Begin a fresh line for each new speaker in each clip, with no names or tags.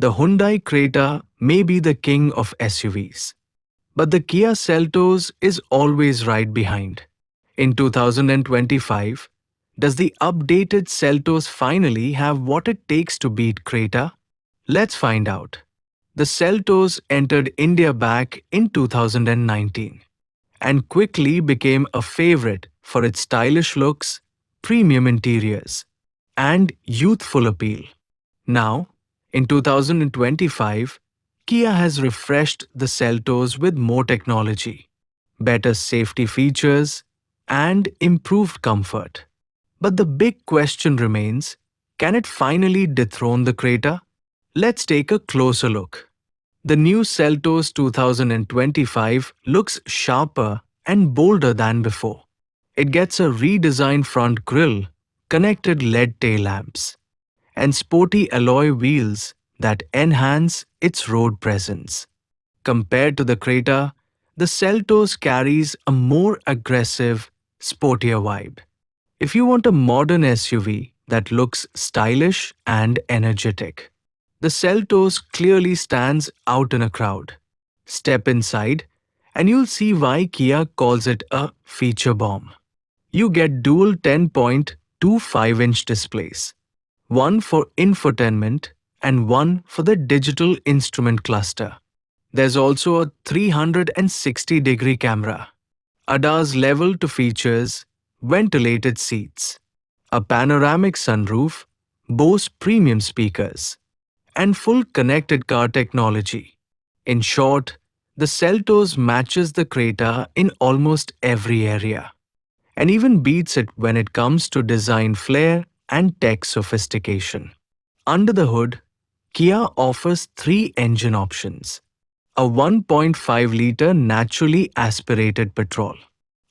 The Hyundai Creta may be the king of SUVs, but the Kia Seltos is always right behind. In 2025, does the updated Seltos finally have what it takes to beat Creta? Let's find out. The Seltos entered India back in 2019 and quickly became a favorite for its stylish looks, premium interiors, and youthful appeal. Now, in 2025, Kia has refreshed the Seltos with more technology, better safety features, and improved comfort. But the big question remains, can it finally dethrone the Creta? Let's take a closer look. The new Seltos 2025 looks sharper and bolder than before. It gets a redesigned front grille, connected LED tail lamps, and sporty alloy wheels that enhance its road presence. Compared to the Creta, the Seltos carries a more aggressive, sportier vibe. If you want a modern SUV that looks stylish and energetic, the Seltos clearly stands out in a crowd. Step inside, and you'll see why Kia calls it a feature bomb. You get dual 10.25-inch displays, one for infotainment and one for the digital instrument cluster. There's also a 360-degree camera, ADAS level to features, ventilated seats, a panoramic sunroof, Bose premium speakers, and full connected car technology. In short, the Seltos matches the Creta in almost every area, and even beats it when it comes to design flair and tech sophistication. Under the hood, Kia offers three engine options: a 1.5-liter naturally aspirated petrol,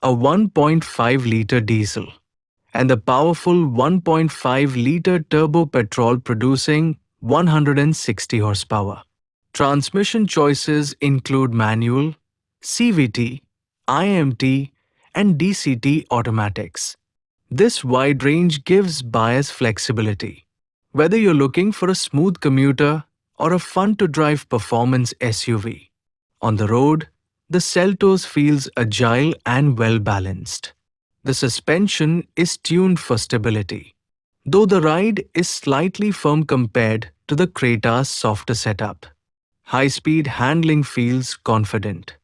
a 1.5-liter diesel, and the powerful 1.5-liter turbo petrol producing 160 horsepower. Transmission choices include manual, CVT, IMT, and DCT automatics. This wide range gives buyers flexibility, whether you're looking for a smooth commuter or a fun-to-drive performance SUV. On the road, the Seltos feels agile and well-balanced. The suspension is tuned for stability, though the ride is slightly firm compared to the Creta's softer setup. High-speed handling feels confident,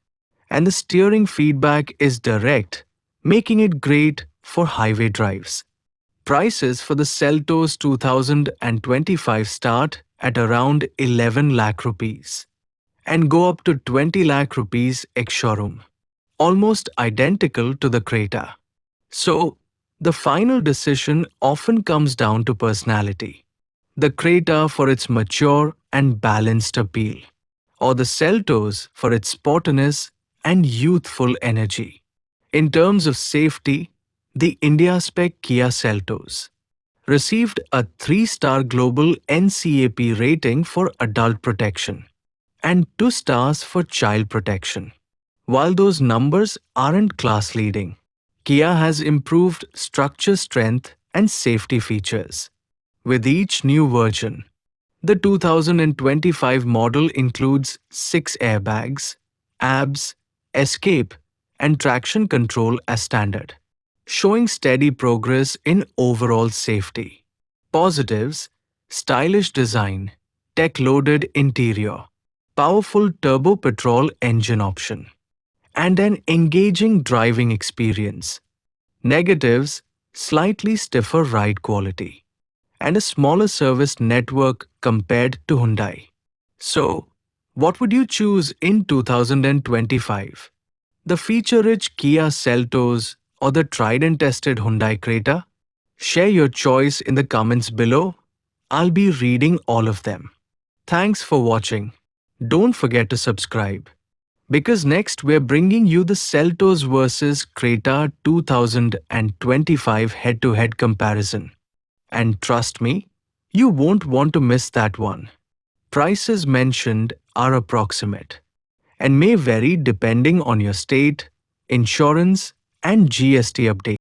and the steering feedback is direct, making it great for highway drives. Prices for the Seltos 2025 start at around 11 lakh rupees and go up to 20 lakh rupees ex-showroom, almost identical to the Creta. So, the final decision often comes down to personality. The Creta for its mature and balanced appeal, or the Seltos for its sportiness and youthful energy. In terms of safety, the India-spec Kia Seltos received a 3-star global NCAP rating for adult protection and 2 stars for child protection. While those numbers aren't class-leading, Kia has improved structure strength and safety features. With each new version, the 2025 model includes 6 airbags, ABS, escape, and traction control as standard, showing steady progress in overall safety. Positives: stylish design, tech-loaded interior, powerful turbo petrol engine option, and an engaging driving experience. Negatives: slightly stiffer ride quality and a smaller service network compared to Hyundai. So, what would you choose in 2025? The feature-rich Kia Seltos or the tried and tested Hyundai Creta? Share your choice in the comments below. I'll be reading all of them. Thanks for watching. Don't forget to subscribe, because next we're bringing you the Seltos vs Creta 2025 head-to-head comparison. And trust me, you won't want to miss that one. Prices mentioned are approximate and may vary depending on your state, insurance, and GST update.